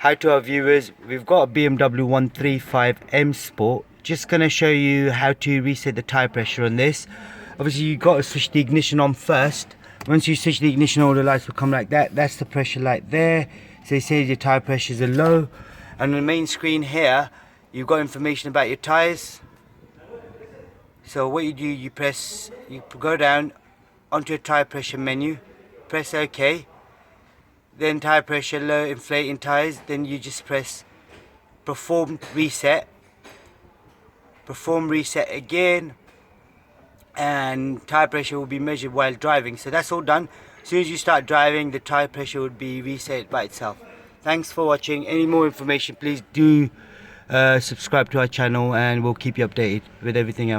Hi to our viewers, we've got a BMW 135 M Sport. Just going to show you how to reset the tyre pressure on this. Obviously you've got to switch the ignition on first. Once you switch the ignition, all the lights will come like that. That's the pressure light there. So it says your tyre pressures are low. And on the main screen here, you've got information about your tyres. So what you do, you go down onto a tyre pressure menu, press OK. Then tyre pressure low, inflating tyres. Then you just press perform reset again, and tyre pressure will be measured while driving. So that's all done. As soon as you start driving, the tyre pressure would be reset by itself. Thanks for watching. Any more information, please do subscribe to our channel, and we'll keep you updated with everything else.